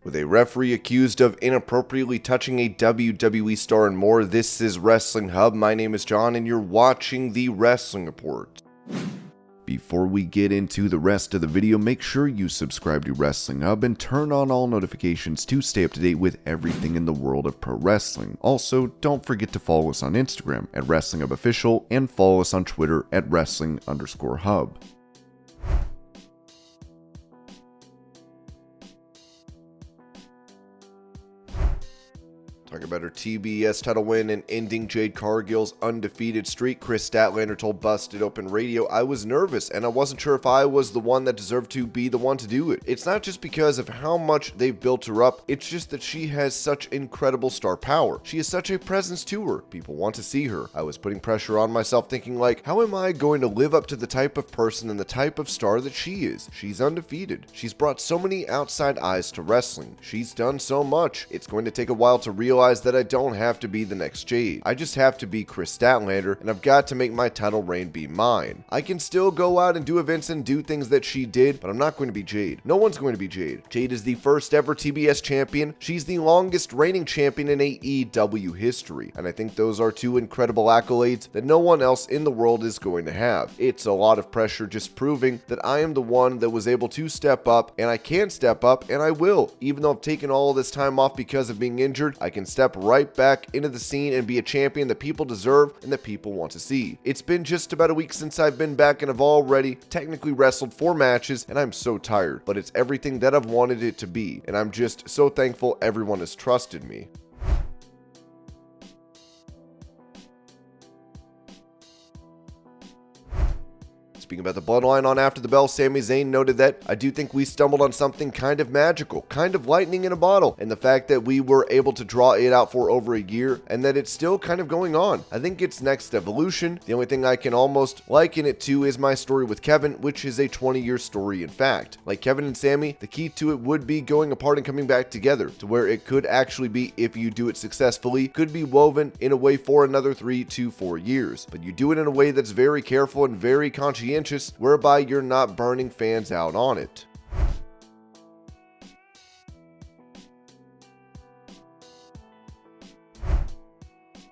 With a referee accused of inappropriately touching a WWE star and more, this is Wrestling Hub. My name is John and you're watching the Wrestling Report. Before we get into the rest of the video, make sure you subscribe to Wrestling Hub and turn on all notifications to stay up to date with everything in the world of pro wrestling. Also, don't forget to follow us on Instagram at Wrestling Hub Official and follow us on Twitter at Wrestling_Hub. Talking about her TBS title win and ending Jade Cargill's undefeated streak, Kris Statlander told Busted Open Radio, "I was nervous and I wasn't sure if I was the one that deserved to be the one to do it. It's not just because of how much they've built her up, it's just that she has such incredible star power. She has such a presence to her. People want to see her. I was putting pressure on myself thinking like, how am I going to live up to the type of person and the type of star that she is? She's undefeated. She's brought so many outside eyes to wrestling. She's done so much. It's going to take a while to realize that I don't have to be the next Jade. I just have to be Kris Statlander, and I've got to make my title reign be mine. I can still go out and do events and do things that she did, but I'm not going to be Jade. No one's going to be Jade. Jade is the first ever TBS champion. She's the longest reigning champion in AEW history, and I think those are two incredible accolades that no one else in the world is going to have. It's a lot of pressure just proving that I am the one that was able to step up, and I can step up, and I will. Even though I've taken all this time off because of being injured, I can step right back into the scene and be a champion that people deserve and that people want to see. It's been just about a week since I've been back and I've already technically wrestled 4 matches and I'm so tired, but it's everything that I've wanted it to be, and I'm just so thankful everyone has trusted me. Speaking about the Bloodline on After the Bell, Sami Zayn noted that, "I do think we stumbled on something kind of magical, kind of lightning in a bottle, and the fact that we were able to draw it out for over a year and that it's still kind of going on. I think it's next evolution. The only thing I can almost liken it to is my story with Kevin, which is a 20-year story in fact. Like Kevin and Sami, the key to it would be going apart and coming back together, to where it could actually be, if you do it successfully, could be woven in a way for another 3 to 4 years. But you do it in a way that's very careful and very conscientious, whereby you're not burning fans out on it."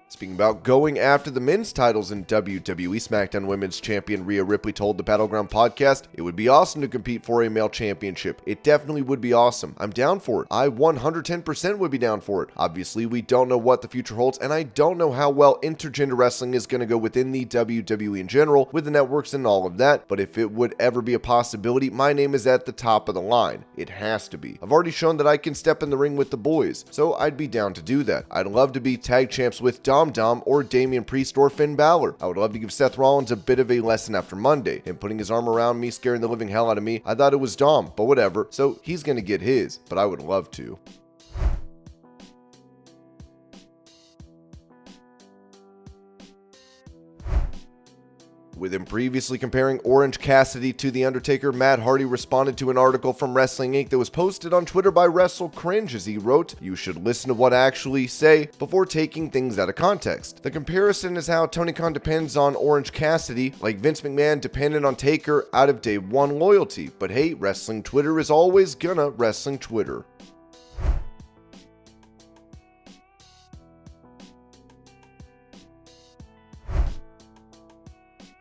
Speaking about going after the men's titles in WWE, SmackDown Women's Champion Rhea Ripley told the Battleground podcast, "It would be awesome to compete for a male championship. It definitely would be awesome. I'm down for it. I 110% would be down for it. Obviously, we don't know what the future holds, and I don't know how well intergender wrestling is going to go within the WWE in general, with the networks and all of that, but if it would ever be a possibility, my name is at the top of the line. It has to be. I've already shown that I can step in the ring with the boys, so I'd be down to do that. I'd love to be tag champs with Dom or Damian Priest or Finn Balor. I would love to give Seth Rollins a bit of a lesson after Monday. Him putting his arm around me, scaring the living hell out of me. I thought it was Dom, but whatever. So he's gonna get his, but I would love to." With him previously comparing Orange Cassidy to The Undertaker, Matt Hardy responded to an article from Wrestling Inc. that was posted on Twitter by WrestleCringe, as he wrote, "You should listen to what I actually say before taking things out of context. The comparison is how Tony Khan depends on Orange Cassidy, like Vince McMahon depended on Taker out of day one loyalty. But hey, wrestling Twitter is always gonna wrestling Twitter."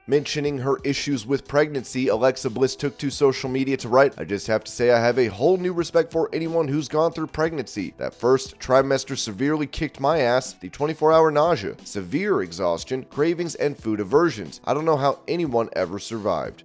Mentioning her issues with pregnancy, Alexa Bliss took to social media to write, "I just have to say I have a whole new respect for anyone who's gone through pregnancy. That first trimester severely kicked my ass. The 24-hour nausea, severe exhaustion, cravings, and food aversions. I don't know how anyone ever survived."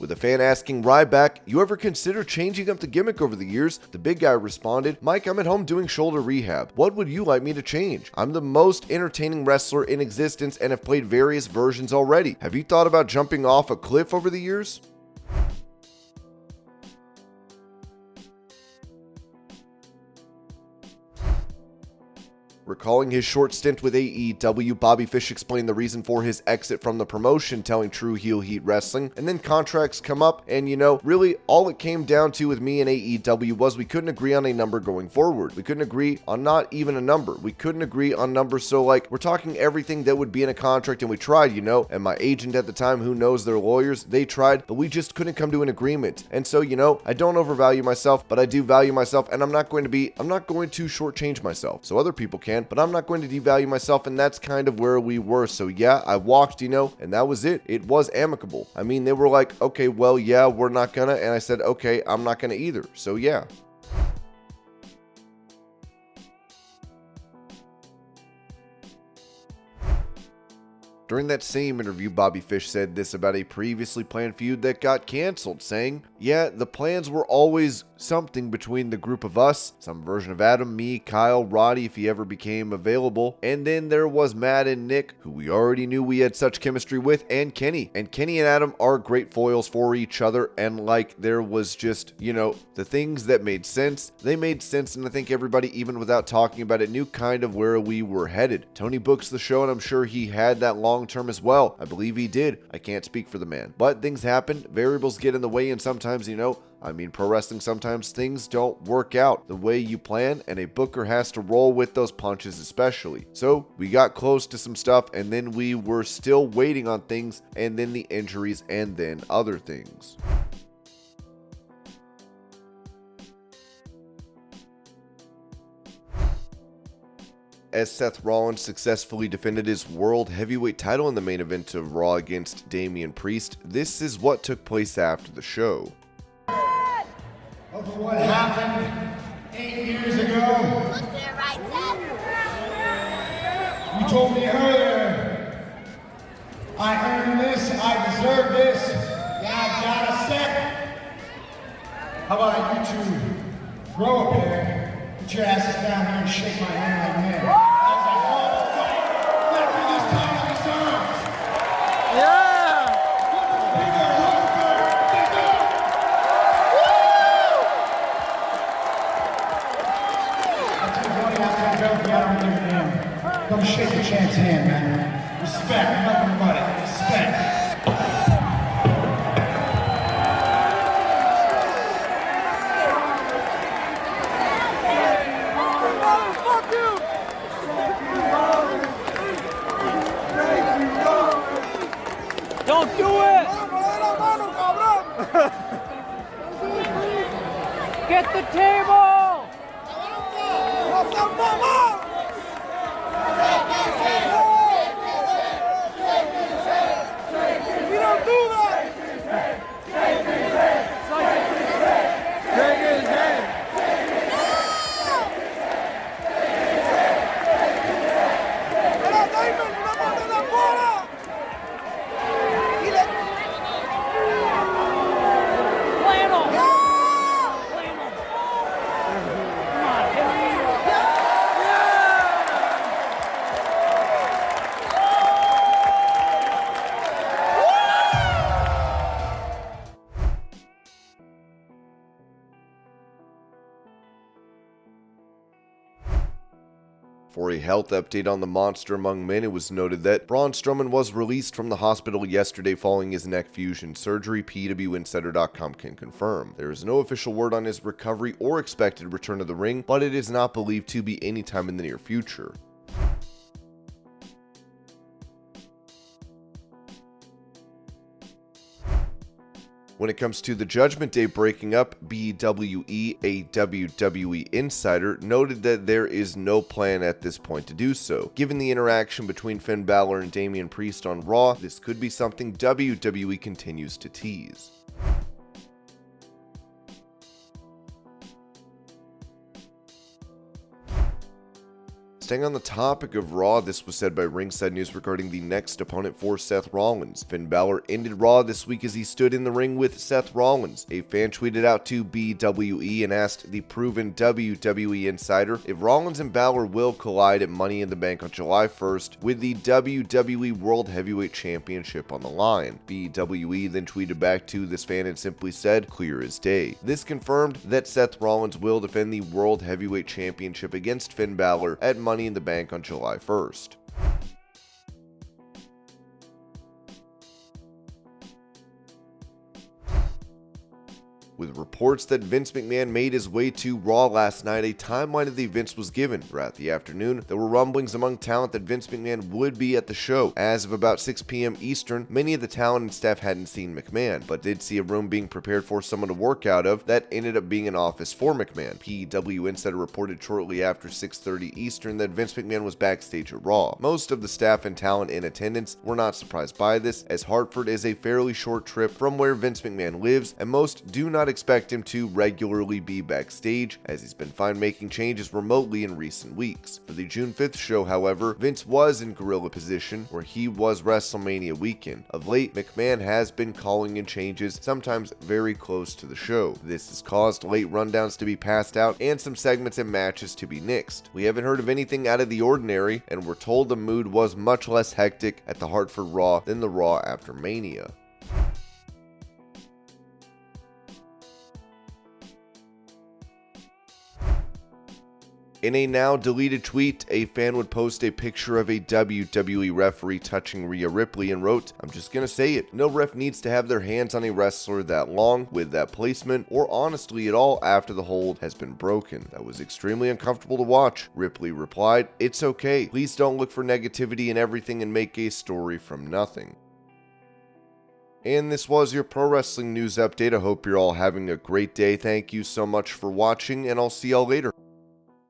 With a fan asking Ryback, "You ever consider changing up the gimmick over the years?" the big guy responded, "Mike, I'm at home doing shoulder rehab. What would you like me to change? I'm the most entertaining wrestler in existence and have played various versions already. Have you thought about jumping off a cliff over the years?" Recalling his short stint with AEW, Bobby Fish explained the reason for his exit from the promotion, telling True Heel Heat Wrestling, and then contracts come up, and really all it came down to with me and AEW was we couldn't agree on a number going forward. We couldn't agree on not even a number. We couldn't agree on numbers, so we're talking everything that would be in a contract, and we tried, and my agent at the time, who knows their lawyers, they tried, but we just couldn't come to an agreement. And so, I don't overvalue myself, but I do value myself, and I'm not going to shortchange myself. So other people can, but I'm not going to devalue myself, and that's kind of where we were. So yeah, I walked, and that was it. It was amicable. I mean, they were like, okay, well, yeah, we're not gonna, and I said, okay, I'm not gonna either. So yeah. During that same interview, Bobby Fish said this about a previously planned feud that got canceled, saying, yeah, the plans were always something between the group of us, some version of Adam, me, Kyle, Roddy if he ever became available, and then there was Matt and Nick, who we already knew we had such chemistry with, and Kenny. And Kenny and Adam are great foils for each other, and there was just, the things that made sense, they made sense, and I think everybody, even without talking about it, knew kind of where we were headed. Tony books the show, and I'm sure he had that long term as well. I believe he did. I can't speak for the man. But things happen, variables get in the way, and sometimes, pro wrestling, sometimes things don't work out the way you plan, and a booker has to roll with those punches especially. So we got close to some stuff, and then we were still waiting on things, and then the injuries, and then other things. As Seth Rollins successfully defended his World Heavyweight title in the main event of Raw against Damian Priest, this is what took place after the show. Over what happened 8 years ago. Look there, right, Seth. You told me earlier, I earned this, I deserve this, and I got a set. How about you two grow up here, put your asses down here and shake my hand like men. Come shake the champ's hand, man. Respect, nothing but it. Respect. Don't do it! Get the table! We don't do that! Shake his hand! For a health update on the monster among men, it was noted that Braun Strowman was released from the hospital yesterday following his neck fusion surgery, PWInsider.com can confirm. There is no official word on his recovery or expected return to the ring, but it is not believed to be anytime in the near future. When it comes to the Judgment Day breaking up, BWE, a WWE insider, noted that there is no plan at this point to do so. Given the interaction between Finn Balor and Damian Priest on Raw, this could be something WWE continues to tease. Staying on the topic of Raw, this was said by Ringside News regarding the next opponent for Seth Rollins. Finn Balor ended Raw this week as he stood in the ring with Seth Rollins. A fan tweeted out to BWE and asked the proven WWE insider if Rollins and Balor will collide at Money in the Bank on July 1st with the WWE World Heavyweight Championship on the line. BWE then tweeted back to this fan and simply said, "Clear as day." This confirmed that Seth Rollins will defend the World Heavyweight Championship against Finn Balor at Money Money in the Bank on July 1st. With reports that Vince McMahon made his way to Raw last night, a timeline of the events was given. Throughout the afternoon, there were rumblings among talent that Vince McMahon would be at the show. As of about 6 p.m. Eastern, many of the talent and staff hadn't seen McMahon, but did see a room being prepared for someone to work out of that ended up being an office for McMahon. PW Insider reported shortly after 6:30 Eastern that Vince McMahon was backstage at Raw. Most of the staff and talent in attendance were not surprised by this, as Hartford is a fairly short trip from where Vince McMahon lives, and most do not expect him to regularly be backstage, as he's been fine making changes remotely in recent weeks. For the June 5th show, however, Vince was in gorilla position, where he was WrestleMania weekend. Of late, McMahon has been calling in changes, sometimes very close to the show. This has caused late rundowns to be passed out and some segments and matches to be nixed. We haven't heard of anything out of the ordinary, and we're told the mood was much less hectic at the Hartford Raw than the Raw after Mania. In a now deleted tweet, a fan would post a picture of a WWE referee touching Rhea Ripley and wrote, "I'm just gonna say it, no ref needs to have their hands on a wrestler that long, with that placement, or honestly at all after the hold has been broken. That was extremely uncomfortable to watch." Ripley replied, "It's okay, please don't look for negativity in everything and make a story from nothing." And this was your pro wrestling news update. I hope you're all having a great day. Thank you so much for watching, and I'll see y'all later.